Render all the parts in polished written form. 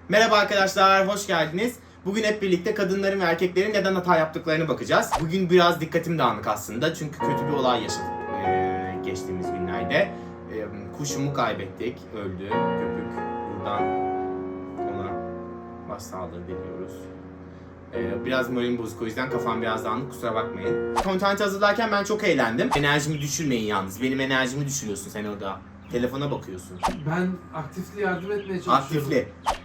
Merhaba arkadaşlar, hoş geldiniz. Bugün hep birlikte kadınların ve erkeklerin neden hata yaptıklarını bakacağız. Bugün biraz dikkatim dağınık aslında çünkü kötü bir olay yaşadık geçtiğimiz günlerde. Kuşumu kaybettik, öldü köpük. Buradan ona başsağlığı diliyoruz. Biraz moralim bozuk, o yüzden kafam biraz dağınık, kusura bakmayın. Content hazırlarken ben çok eğlendim. Enerjimi düşürmeyin yalnız, benim enerjimi düşürüyorsun sen orada. Telefona bakıyorsun. Ben aktifli yardım etmeye çalışıyorum.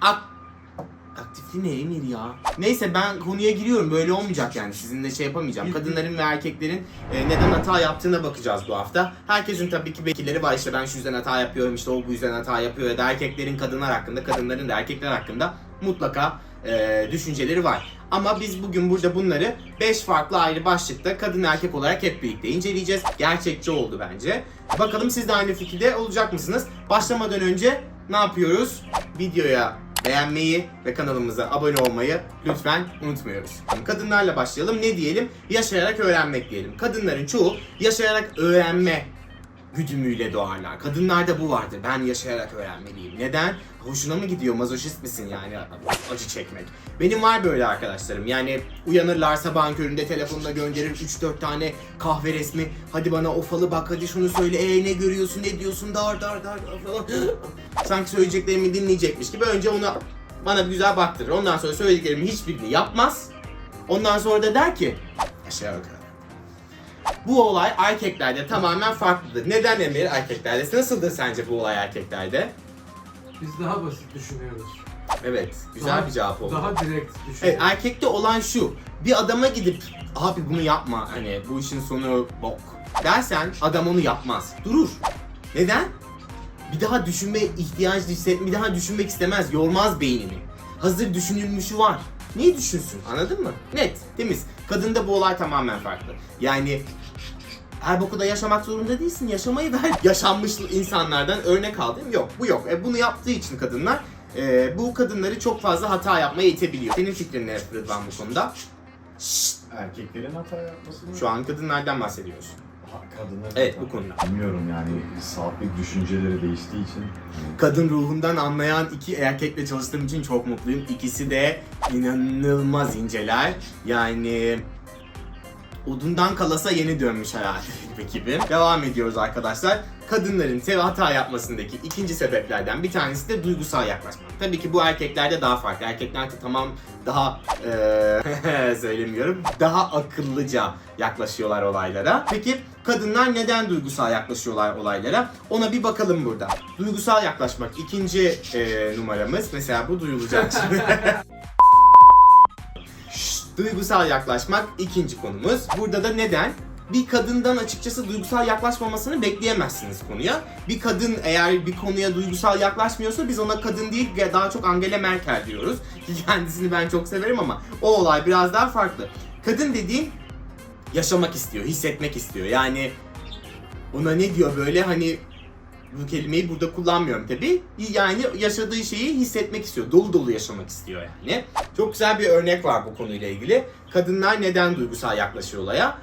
Aktifli ne Emir ya? Neyse ben konuya giriyorum, böyle olmayacak yani, sizinle şey yapamayacağım. Kadınların ve erkeklerin neden hata yaptığına bakacağız bu hafta. Herkesin tabii ki fikirleri var, işte ben şu yüzden hata yapıyorum, işte o bu yüzden hata yapıyor ya da erkeklerin kadınlar hakkında, kadınların da erkekler hakkında mutlaka düşünceleri var. Ama biz bugün burada bunları 5 farklı ayrı başlıkta kadın erkek olarak hep birlikte inceleyeceğiz. Gerçekçi oldu bence. Bakalım siz de aynı fikirde olacak mısınız? Başlamadan önce ne yapıyoruz? Videoya beğenmeyi ve kanalımıza abone olmayı lütfen unutmuyoruz. Kadınlarla başlayalım. Ne diyelim? Yaşayarak öğrenmek diyelim. Kadınların çoğu yaşayarak öğrenme güdümüyle doğarlar. Kadınlarda bu vardır. Ben yaşayarak öğrenmeliyim. Neden? Hoşuna mı gidiyor? Mazoşist misin yani? Acı çekmek. Benim var böyle arkadaşlarım. Yani uyanırlar sabahın köründe, telefonuna gönderir 3-4 tane kahve resmi. Hadi bana o falı bak, hadi şunu söyle. Ne görüyorsun, ne diyorsun, dar falan. Sanki söyleyeceklerimi dinleyecekmiş gibi önce onu bana bir güzel baktırır. Ondan sonra söylediklerimin hiçbirini yapmaz. Ondan sonra da der ki yaşayarak öğren. Bu olay erkeklerde tamamen farklıdır. Neden Emir erkeklerde? Nasıldır sence bu olay erkeklerde? Biz daha basit düşünüyoruz. Evet, güzel bir cevap oldu. Daha direkt Evet, düşünüyoruz. erkekte olan şu: bir adama gidip abi bunu yapma, hani bu işin sonu bok dersen adam onu yapmaz. Durur. Neden? Bir daha düşünme ihtiyacı hissetme, bir daha düşünmek istemez, yormaz beynini. Hazır düşünülmüşü var. Niye düşünsün? Anladın mı? Net, temiz. Kadında bu olay tamamen farklı. Yani her boku da yaşamak zorunda değilsin. Yaşamayı ver. Yaşanmış insanlardan örnek aldım. Yok, bu yok. Bunu yaptığı için kadınlar bu kadınları çok fazla hata yapmaya itebiliyor. Senin fikrin ne Rıdvan bu konuda? Erkeklerin hata yapması mı? Şu an kadınlardan bahsediyoruz. Kadınların Evet, hata- bu konuda. Bilmiyorum yani, sabit düşünceleri değiştiği için. Kadın ruhundan anlayan iki erkekle çalıştığım için çok mutluyum. İkisi de inanılmaz inceler. Yani odundan kalasa yeni dönmüş herhalde gibi. Devam ediyoruz arkadaşlar. Kadınların hata yapmasındaki ikinci sebeplerden bir tanesi de duygusal yaklaşmak. Tabii ki bu erkeklerde daha farklı. Erkeklerde daha söylemiyorum. Daha akıllıca yaklaşıyorlar olaylara. Peki kadınlar neden duygusal yaklaşıyorlar olaylara? Ona bir bakalım burada. Duygusal yaklaşmak ikinci numaramız. Mesela bu duyulacak şimdi. Duygusal yaklaşmak ikinci konumuz. Burada da neden? Bir kadından açıkçası duygusal yaklaşmamasını bekleyemezsiniz konuya. Bir kadın eğer bir konuya duygusal yaklaşmıyorsa biz ona kadın değil, daha çok Angela Merkel diyoruz. Kendisini ben çok severim ama o olay biraz daha farklı. Kadın dediğin yaşamak istiyor, hissetmek istiyor. Yani ona ne diyor böyle, hani bu kelimeyi burada kullanmıyorum tabii. Yani yaşadığı şeyi hissetmek istiyor. Dolu dolu yaşamak istiyor yani. Çok güzel bir örnek var bu konuyla ilgili. Kadınlar neden duygusal yaklaşıyor olaya?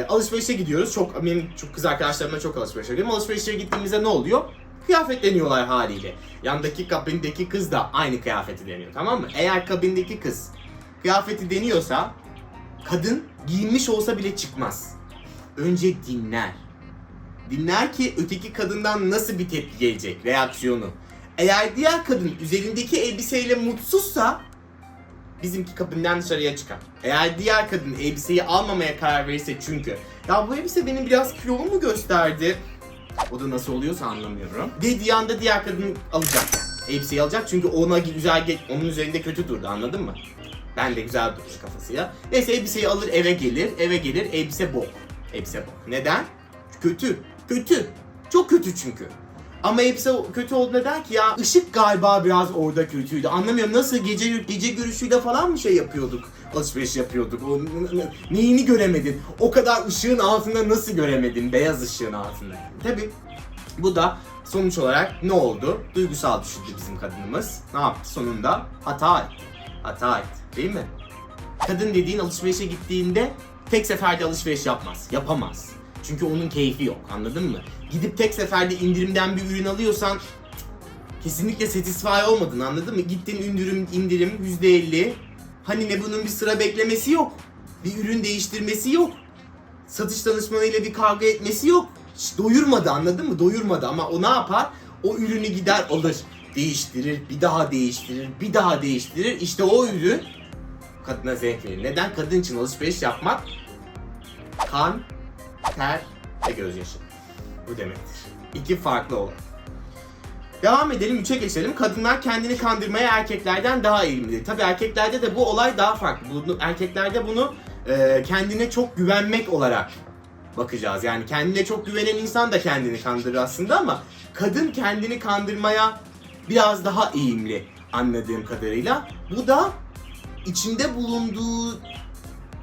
Alışverişe gidiyoruz. Benim çok kız arkadaşlarımla çok alışveriş ediyorum. Alışverişe gittiğimizde ne oluyor? Kıyafetleniyorlar haliyle. Yandaki kabindeki kız da aynı kıyafeti deniyor, tamam mı? Eğer kabindeki kız kıyafeti deniyorsa kadın giyinmiş olsa bile çıkmaz. Önce dinler. Dinler ki öteki kadından nasıl bir tepki gelecek, reaksiyonu. Eğer diğer kadın üzerindeki elbiseyle mutsuzsa bizimki kabinden dışarıya çıkar. Eğer diğer kadın elbiseyi almamaya karar verirse, çünkü ya bu elbise benim biraz kilolu mu gösterdi, o da nasıl oluyorsa anlamıyorum, dediği anda diğer kadın alacak. Elbiseyi alacak çünkü ona güzel, onun üzerinde kötü durdu, anladın mı? Ben de güzel duruyor kafasıyla. Neyse elbiseyi alır, eve gelir elbise bok. Elbise bok. Neden? Kötü. Çok kötü çünkü. Ama elbise kötü oldu, neden ki ya? Işık galiba biraz orada kötüydü. Anlamıyorum, nasıl gece görüşüyle falan mı şey yapıyorduk? Alışveriş yapıyorduk. Neyini göremedin? O kadar ışığın altında nasıl göremedin? Beyaz ışığın altında. Tabii bu da sonuç olarak ne oldu? Duygusal düşündü bizim kadınımız. Ne yaptı sonunda? Hata etti. Değil mi? Kadın dediğin alışverişe gittiğinde tek seferde alışveriş yapmaz. Yapamaz. Çünkü onun keyfi yok. Anladın mı? Gidip tek seferde indirimden bir ürün alıyorsan kesinlikle satisfy olmadın, anladın mı? Gittin indirim %50. Hani ne, bunun bir sıra beklemesi yok. Bir ürün değiştirmesi yok. Satış danışmanıyla bir kavga etmesi yok. Hiç doyurmadı, anladın mı? Doyurmadı ama o ne yapar? O ürünü gider alır, değiştirir, bir daha değiştirir, bir daha değiştirir. İşte o ürün kadına zevk verir. Neden? Kadın için alışveriş yapmak kan, ter ve gözyaşı. Bu demektir. İki farklı olay. Devam edelim, 3'e geçelim. Kadınlar kendini kandırmaya erkeklerden daha eğilimlidir. Tabii erkeklerde de bu olay daha farklı. Erkeklerde bunu kendine çok güvenmek olarak bakacağız. Yani kendine çok güvenen insan da kendini kandırır aslında ama kadın kendini kandırmaya biraz daha eğimli anladığım kadarıyla. Bu da içinde bulunduğu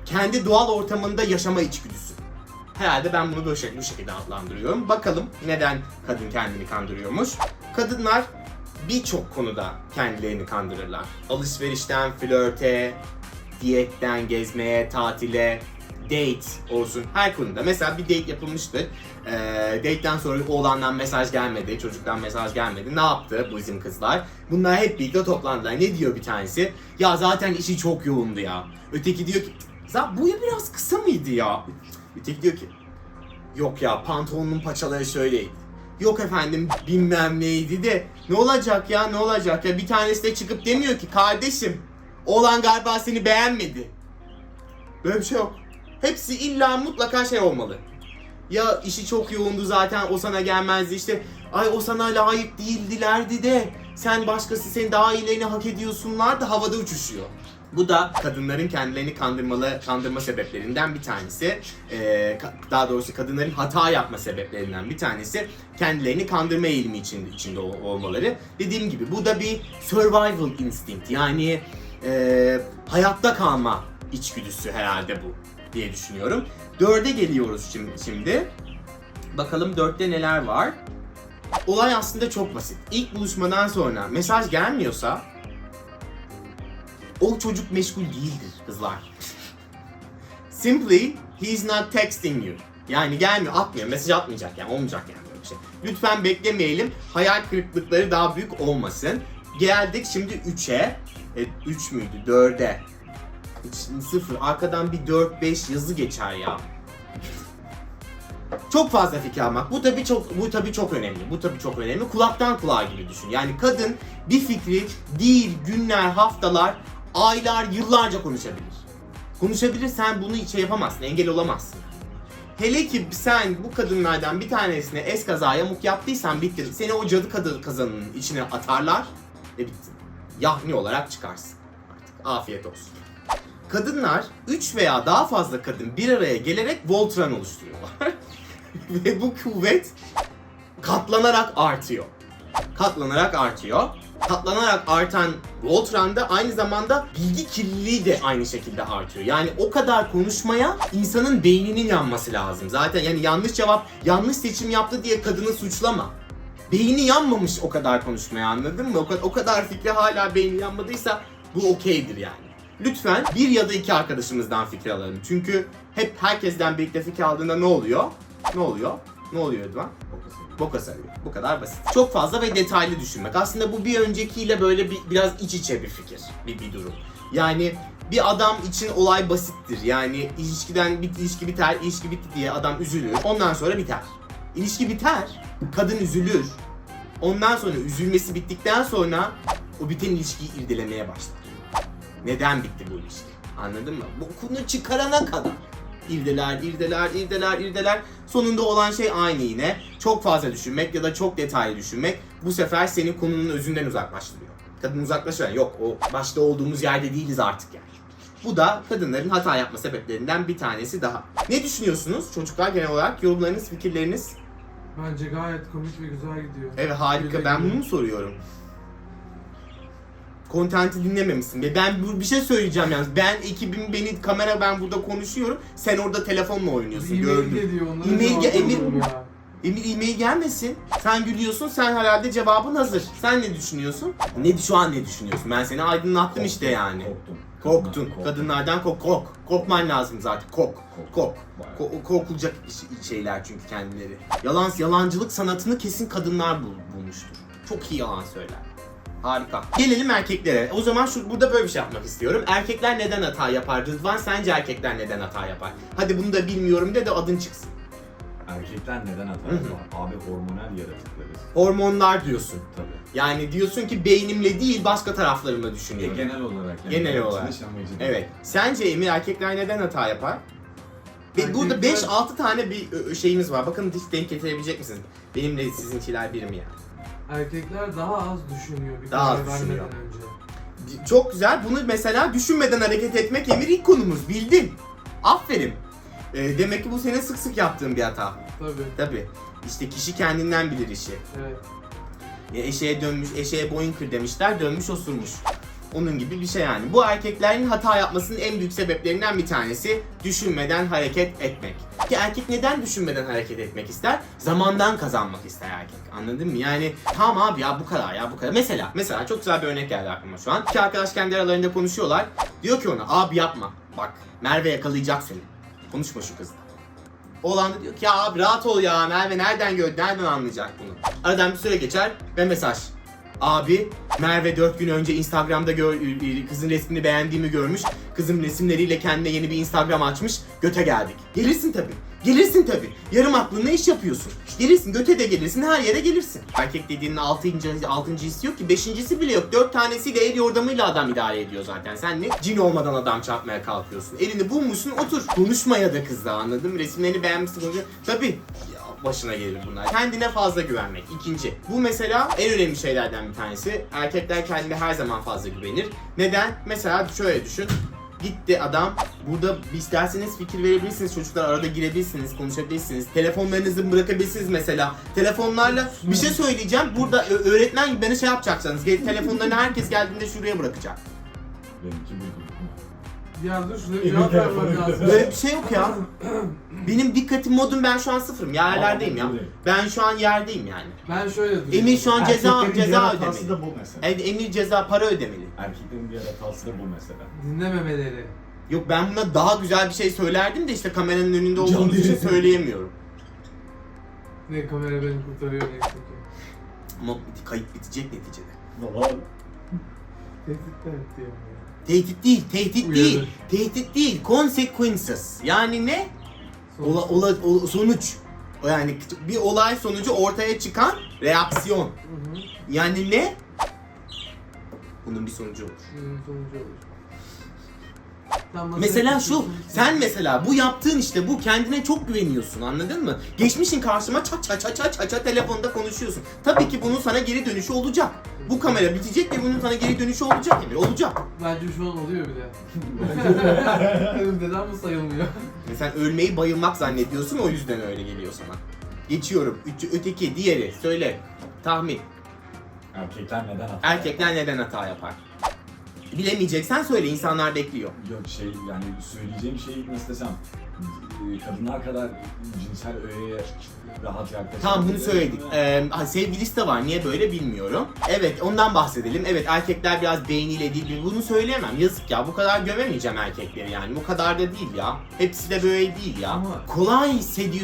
kendi doğal ortamında yaşama içgüdüsü. Herhalde ben bunu bu şekilde adlandırıyorum. Bakalım neden kadın kendini kandırıyormuş. Kadınlar birçok konuda kendilerini kandırırlar. Alışverişten flörte, diyetten gezmeye, tatile, date olsun, her konuda. Mesela bir date yapılmıştır. Date'den sonra oğlandan mesaj gelmedi, çocuktan mesaj gelmedi. Ne yaptı bu bizim kızlar? Bunlar hep birlikte toplandılar. Ne diyor bir tanesi? Ya zaten işi çok yoğundu ya. Öteki diyor ki, boyu biraz kısa mıydı ya? Öteki diyor ki, yok ya pantolonun paçaları şöyleydi. Yok efendim bilmem neydi de ne olacak ya, ne olacak ya. Bir tanesi de çıkıp demiyor ki, kardeşim oğlan galiba seni beğenmedi. Böyle bir şey yok. Hepsi illa mutlaka şey olmalı. Ya işi çok yoğundu zaten o sana gelmezdi, işte ay o sana layık değildilerdi de sen başkası, senin daha iyilerini hak ediyorsunlar da havada uçuşuyor. Bu da kadınların kendilerini kandırma sebeplerinden bir tanesi. Daha doğrusu kadınların hata yapma sebeplerinden bir tanesi kendilerini kandırma eğilimi içinde olmaları. Dediğim gibi bu da bir survival instinct, yani hayatta kalma içgüdüsü herhalde bu diye düşünüyorum. 4'e geliyoruz şimdi. Bakalım 4'te neler var? Olay aslında çok basit. İlk buluşmadan sonra mesaj gelmiyorsa o çocuk meşgul değildir kızlar. Simply he's not texting you. Yani gelmiyor, atmıyor, mesaj atmayacak, yani olmayacak yani böyle bir şey. Lütfen beklemeyelim, hayal kırıklıkları daha büyük olmasın. Geldik şimdi 3'e. 3 müydü? 4'e. 0. Arkadan bir 4-5 yazı geçer ya. Çok fazla fikir almak. Bu tabii çok önemli. Kulaktan kulağa gibi düşün. Yani kadın bir fikri değil, günler, haftalar, aylar, yıllarca konuşabilir. Sen bunu hiç yapamazsın, engel olamazsın. Hele ki sen bu kadınlardan bir tanesine eskaza yamuk yaptıysan bittin. Seni o cadı kazanının içine atarlar ve bittin. Yahni olarak çıkarsın. Artık afiyet olsun. Kadınlar 3 veya daha fazla kadın bir araya gelerek Voltron oluşturuyorlar. Ve bu kuvvet katlanarak artıyor. Katlanarak artan Voltron'da aynı zamanda bilgi kirliliği de aynı şekilde artıyor. Yani o kadar konuşmaya insanın beyninin yanması lazım. Zaten yani yanlış seçim yaptı diye kadını suçlama. Beyni yanmamış o kadar konuşmaya, anladın mı? O kadar fikri hala beyni yanmadıysa bu okeydir yani. Lütfen bir ya da iki arkadaşımızdan fikir alalım. Çünkü hep herkesten birlikte fikir aldığında ne oluyor? Ne oluyor Rıdvan? Boka sarıyor. Bu kadar basit. Çok fazla ve detaylı düşünmek. Aslında bu bir öncekiyle böyle biraz iç içe bir fikir, bir durum. Yani bir adam için olay basittir. Yani ilişki biter, ilişki bitti diye adam üzülür. Ondan sonra biter. İlişki biter, kadın üzülür. Ondan sonra üzülmesi bittikten sonra o biten ilişkiyi irdelemeye başlar. Neden bitti bu ilişki? Anladın mı? Bu konu çıkarana kadar. İrdeler. Sonunda olan şey aynı yine. Çok fazla düşünmek ya da çok detaylı düşünmek bu sefer seni konunun özünden uzaklaştırıyor. Kadın uzaklaşıyor. Yok, o başta olduğumuz yerde değiliz artık yani. Bu da kadınların hata yapma sebeplerinden bir tanesi daha. Ne düşünüyorsunuz çocuklar genel olarak? Yorumlarınız, fikirleriniz? Bence gayet komik ve güzel gidiyor. Evet, harika. Ben bunu mu soruyorum? Kontenti dinlememişsin. Ben bir şey söyleyeceğim yalnız. Ben burada konuşuyorum. Sen orada telefonla oynuyorsun. E-mail geliyor, onlara Emir e-mail gelmesin. Sen gülüyorsun. Sen herhalde cevabın hazır. Sen ne düşünüyorsun? Şu an ne düşünüyorsun? Ben seni aydınlattım işte yani. Korktum. Korktun. Korktum. Kadınlardan kork. Korkman lazım zaten. Kork. Bayağı. Korkulacak şeyler çünkü kendileri. Yalancılık sanatını kesin kadınlar bulmuştur. Çok iyi yalan söyler. Harika. Gelelim erkeklere. O zaman burada böyle bir şey yapmak istiyorum. Erkekler neden hata yapar? Rıdvan, sence erkekler neden hata yapar? Hadi bunu da bilmiyorum de adın çıksın. Erkekler neden hata yapar? Abi hormonal yaratıklarız. Hormonlar diyorsun. Tabii. Yani diyorsun ki beynimle değil başka taraflarımla düşünüyorum. Genel olarak. Yani Genel olarak. yaratılış amacı. Evet. Sence Emir, erkekler neden hata yapar? Ve burada Erkekler- 5-6 tane bir şeyimiz var. Bakın hiç denk getirebilecek misiniz? Benimle sizinkiler bir mi yani? Erkekler daha az düşünüyor bir Daha az karar düşünüyor. vermeden önce. Çok güzel. Bunu mesela düşünmeden hareket etmek Emir ilk konumuz. Bildin. Aferin. Demek ki bu senin sık sık yaptığın bir hata. Tabii. Tabii. İşte kişi kendinden bilir işi. Evet. Eşeğe dönmüş, eşeğe boyun kır demişler, dönmüş osurmuş. Onun gibi bir şey yani. Bu erkeklerin hata yapmasının en büyük sebeplerinden bir tanesi düşünmeden hareket etmek. Ki erkek neden düşünmeden hareket etmek ister? Zamandan kazanmak ister erkek. Anladın mı? Yani tamam abi ya bu kadar ya bu kadar. Mesela çok güzel bir örnek geldi aklıma şu an. İki arkadaş kendi aralarında konuşuyorlar. Diyor ki ona abi yapma. Bak Merve yakalayacak seni. Konuşma şu kızla. Oğlan da diyor ki ya abi rahat ol ya Merve nereden gördü, nereden anlayacak bunu? Aradan bir süre geçer ve mesaj. Abi Merve 4 gün önce Instagram'da kızın resmini beğendiğimi görmüş. Kızın resimleriyle kendine yeni bir Instagram açmış. Göte geldik. Gelirsin tabi. Gelirsin tabi. Yarım aklınla iş yapıyorsun. Gelirsin, göte de gelirsin, her yere gelirsin. Erkek dediğinin 6. hissi yok ki, 5.'si bile yok. 4 tanesiyle el yordamıyla adam idare ediyor zaten. Sen ne? Cin olmadan adam çarpmaya kalkıyorsun. Elini bulmuşsun, otur. Konuşmaya da kızla, anladın mı? Resimlerini beğenmişsin. Tabi. Başına gelir bunlar. Kendine fazla güvenmek. İkinci. Bu mesela en önemli şeylerden bir tanesi. Erkekler kendine her zaman fazla güvenir. Neden? Mesela şöyle düşün. Gitti adam. Burada isterseniz fikir verebilirsiniz. Çocuklar arada girebilirsiniz, konuşabilirsiniz. Telefonlarınızı bırakabilirsiniz mesela. Telefonlarla bir şey söyleyeceğim. Burada öğretmen gibi beni şey yapacaksanız. Telefonlarını herkes geldiğinde şuraya bırakacak. Benimki buydu. Ya dur şuna bir cevap vermem lazım. Böyle bir şey yok ya. Benim dikkatim modum, ben şu an sıfırım. Yerlerdeyim ya. Ben şu an yerdeyim yani. Ben şöyle düşünüyorum. Emir şu an ceza Erkeklerin bir hatası ödemeli. da bu mesela. Evet, Emir ceza para ödemeli. Erkeklerin bir hatası da bu mesela. Dinlememeleri. Yok ben buna daha güzel bir şey söylerdim de işte kameranın önünde olduğumuz için söyleyemiyorum. Ne kamera beni kurtarıyor neyse ki. Ama kayıt bitecek neticede. Baba. Tehditler etti ya. Tehdit değil, tehdit Uyarı. değil. Tehdit değil, consequences. Yani ne? Sonuç. Yani bir olay sonucu ortaya çıkan reaksiyon. Hı hı. Yani ne? Bunun bir sonucu olur. Bunun sonucu olur. Tam masaya Mesela şu, koyuyorsun. sen mesela bu yaptığın işte bu, kendine çok güveniyorsun, anladın mı? Geçmişin karşıma çat telefonda konuşuyorsun. Tabii ki bunun sana geri dönüşü olacak. Bu kamera bitecek ve bunun sana geri dönüşü olacak Emir, olacak. Bence şu an oluyor bile. Neden bu sayılmıyor? Sen ölmeyi bayılmak zannediyorsun, o yüzden öyle geliyor sana. Geçiyorum. Öteki, diğeri, söyle. Tahmin. Erkekler neden hata Erkekler neden hata yapar? Bilemeyeceksen söyle, insanlar bekliyor. Yok yani söyleyeceğim şey nasıl desem kadınlar kadar cinsel öğeye rahat yaklaşıyor. Tamam, bunu söyledik. Sevgilisi de var, niye böyle bilmiyorum. Evet, ondan bahsedelim. Evet, erkekler biraz beyniyle değil, bunu söyleyemem. Yazık ya, bu kadar gömemeyeceğim erkekleri yani. Bu kadar da değil ya. Hepsi de böyle değil ya. Ama- Kolay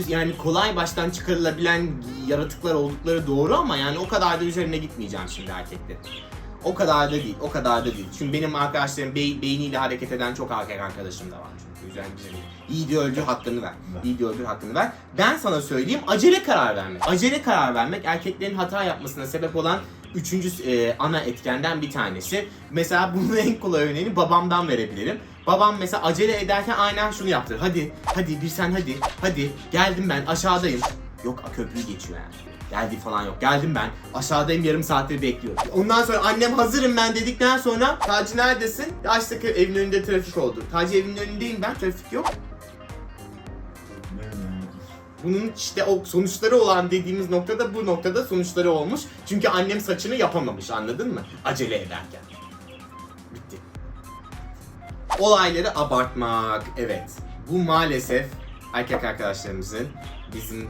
yani kolay baştan çıkarılabilen yaratıklar oldukları doğru ama yani o kadar da üzerine gitmeyeceğim şimdi erkeklerin. O kadar da değil, o kadar da değil. Çünkü benim arkadaşlarım beyniyle hareket eden çok erkek arkadaşım da var çünkü. Güzel. Yiğidi öldür, hakkını ver. Yiğidi öldür, hakkını ver. Ben sana söyleyeyim, acele karar vermek. Acele karar vermek erkeklerin hata yapmasına sebep olan üçüncü ana etkenden bir tanesi. Mesela bunun en kolay örneğini babamdan verebilirim. Babam mesela acele ederken aynen şunu yaptı. Hadi bir sen hadi. Geldim ben, aşağıdayım. Yok, köprüyü geçiyor yani. Geldi falan yok. Geldim ben. Aşağıdayım, yarım saattir bekliyorum. Ondan sonra annem hazırım ben dedikten sonra Taci neredesin? Açtık, evin önünde trafik oldu. Taci evinin önündeyim ben, trafik yok. Bunun işte o sonuçları olan dediğimiz noktada, bu noktada sonuçları olmuş. Çünkü annem saçını yapamamış, anladın mı? Acele ederken. Bitti. Olayları abartmak. Evet. Bu maalesef erkek arkadaşlarımızın, bizim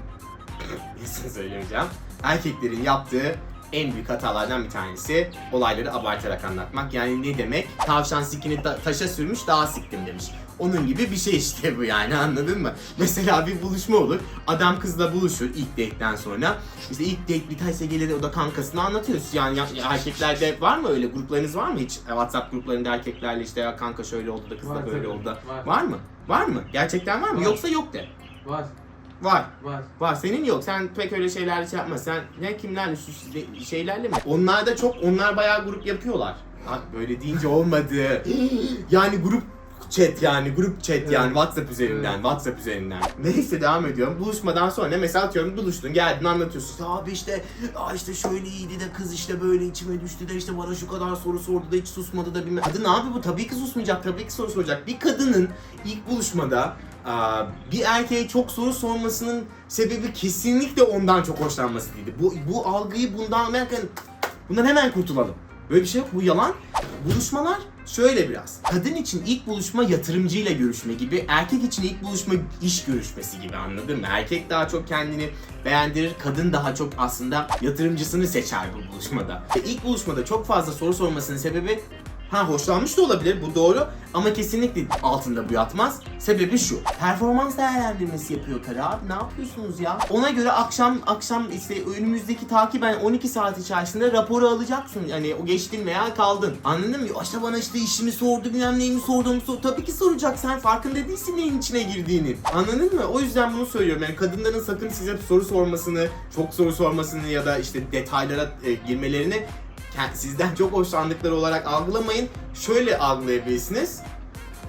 nasıl söyleyeceğim, erkeklerin yaptığı en büyük hatalardan bir tanesi olayları abartarak anlatmak. Yani ne demek? Tavşan sikini taşa sürmüş, dağa siktim demiş. Onun gibi bir şey işte bu, yani anladın mı? Mesela bir buluşma olur. Adam kızla buluşur ilk date'den sonra. İşte ilk date biterse gelir, o da kankasını anlatıyor. Yani erkeklerde var mı öyle gruplarınız, var mı hiç? WhatsApp gruplarında erkeklerle işte ya kanka şöyle oldu da kızla Var böyle tabii, oldu da. var. Var mı? Var mı? Gerçekten var mı? Var. Yoksa yok de. Var. Var. Var. Var. Senin yok. Sen pek öyle şeylerle şey yapma. Sen ne kimlerle, şu şeylerle mi? Onlar da çok, onlar bayağı grup yapıyorlar. Ha, böyle deyince olmadı. Yani grup chat yani Evet. WhatsApp üzerinden, Evet. WhatsApp üzerinden. Neyse devam ediyorum. Buluşmadan sonra mesela atıyorum buluştun, geldin anlatıyorsun. Abi işte şöyle iyiydi de kız işte böyle içime düştü de işte bana şu kadar soru sordu da hiç susmadı da bilmem. Kadın abi bu tabii ki susmayacak, tabii ki soru soracak. Bir kadının ilk buluşmada bir erkeğe çok soru sormasının sebebi kesinlikle ondan çok hoşlanmasıydı. Bu algıyı bundan hemen kurtulalım. Böyle bir şey yok, bu yalan. Buluşmalar şöyle biraz. Kadın için ilk buluşma yatırımcıyla görüşme gibi, erkek için ilk buluşma iş görüşmesi gibi, anladın mı? Erkek daha çok kendini beğendirir, kadın daha çok aslında yatırımcısını seçer bu buluşmada. Ve ilk buluşmada çok fazla soru sormasının sebebi, hoşlanmış da olabilir, bu doğru, ama kesinlikle altında bu yatmaz. Sebebi şu: performans değerlendirmesi yapıyor karı abi, ne yapıyorsunuz ya? Ona göre akşam işte önümüzdeki takiben 12 saat içerisinde raporu alacaksın. Yani o geçtin veya kaldın. Anladın mı? İşte bana işte işimi sordu, bilmem neyimi sordu, onu sordu. Tabii ki soracak, sen farkında değilsin neyin içine girdiğini. Anladın mı? O yüzden bunu söylüyorum. Yani kadınların sakın size soru sormasını, çok soru sormasını ya da işte detaylara girmelerini sizden çok hoşlandıkları olarak algılamayın. Şöyle algılayabilirsiniz: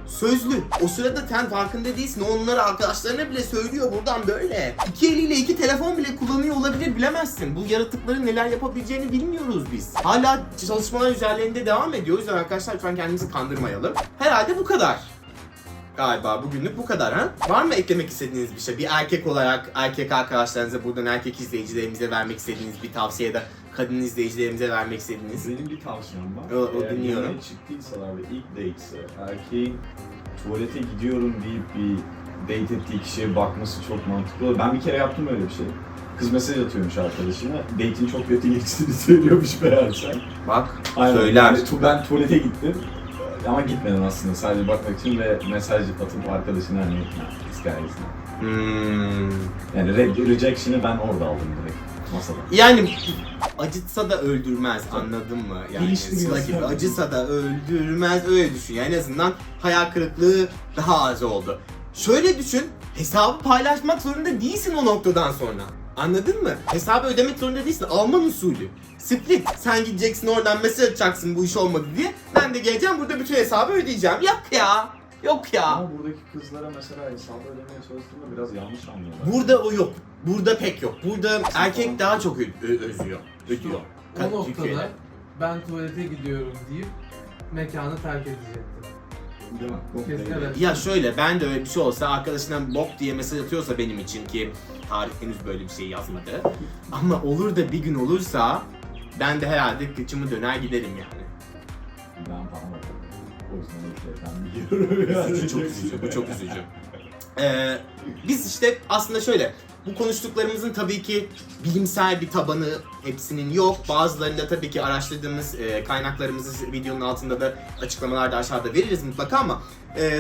sözlü. O sırada sen farkında değilsin. Onları arkadaşlarına bile söylüyor buradan böyle. 2 eliyle 2 telefon bile kullanıyor olabilir, bilemezsin. Bu yaratıkların neler yapabileceğini bilmiyoruz biz. Hala çalışmalar üzerlerinde devam ediyor. O yüzden arkadaşlar lütfen kendimizi kandırmayalım. Herhalde bu kadar. Galiba bugünlük bu kadar ha. Var mı eklemek istediğiniz bir şey? Bir erkek olarak erkek arkadaşlarınıza, buradan erkek izleyicilerimize vermek istediğiniz bir tavsiye de kadın izleyicilerimize vermek istediğiniz. Benim bir tavsiyem var. O Eğer dinliyorum. yemeğe çıktıysalar ve ilk date'se erkeğin tuvalete gidiyorum deyip bir date ettiği kişiye bakması çok mantıklı olur. Ben bir kere yaptım öyle bir şey. Kız mesaj atıyormuş arkadaşına. Date'in çok kötü geçtiğini söylüyormuş meğerse. Bak, Aynen. söyler. Yani ben tuvalete gittim. Ama gitmedim aslında, sadece bakmak için ve mesaj atıp arkadaşına hani hikayesine. Yani rejection'ı ben orada aldım direkt masada. Yani acıtsa da öldürmez, anladın mı? Yani Değişti Sıla biraz. gibi acısa da öldürmez, öyle düşün. Yani en azından hayal kırıklığı daha az oldu. Şöyle düşün, hesabı paylaşmak zorunda değilsin o noktadan sonra. Anladın mı? Hesabı ödemek zorunda değilsin. Alman usulü. Split. Sen gideceksin oradan mesaj atacaksın bu iş olmadı diye. Ben de geleceğim burada bütün hesabı ödeyeceğim. Yok ya. Yok ya. Ama buradaki kızlara mesela hesabı ödemeye çalıştığında biraz yanlış anlıyorlar. Burada o yok. Burada pek yok. Burada erkek daha çok ödüyor. O noktada ben tuvalete gidiyorum deyip mekanı terk edecektim. Değil mi? Kesin evet. Ya şöyle, ben de öyle bir şey olsa, arkadaşından bok diye mesaj atıyorsa benim için, ki tarih henüz böyle bir şey yazmadı. Ama olur da bir gün olursa ben de herhalde kıçımı döner giderim yani. Ben falan bakarım. O yüzden ben biliyorum. Üzücü, çok üzücü. Bu çok üzücü. Biz işte aslında şöyle, bu konuştuklarımızın tabii ki bilimsel bir tabanı hepsinin yok. Bazılarında tabii ki araştırdığımız kaynaklarımızı videonun altında da, açıklamalarda aşağıda veririz mutlaka, ama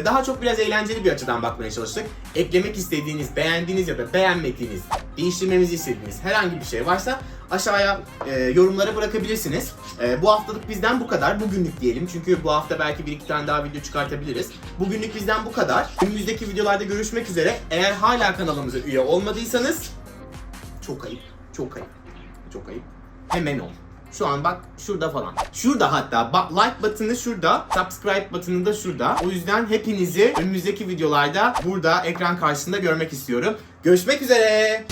daha çok biraz eğlenceli bir açıdan bakmaya çalıştık. Eklemek istediğiniz, beğendiğiniz ya da beğenmediğiniz, değiştirmemizi istediğiniz herhangi bir şey varsa aşağıya yorumlara bırakabilirsiniz. Bu haftalık bizden bu kadar. Bugünlük diyelim, çünkü bu hafta belki 1-2 tane daha video çıkartabiliriz. Bugünlük bizden bu kadar. Önümüzdeki videolarda görüşmek üzere. Eğer hala kanalımıza üye olmadıysanız çok ayıp, çok ayıp, çok ayıp. Hemen ol. Şu an bak şurada falan. Şurada hatta like butonu şurada, subscribe butonu da şurada. O yüzden hepinizi önümüzdeki videolarda burada ekran karşısında görmek istiyorum. Görüşmek üzere.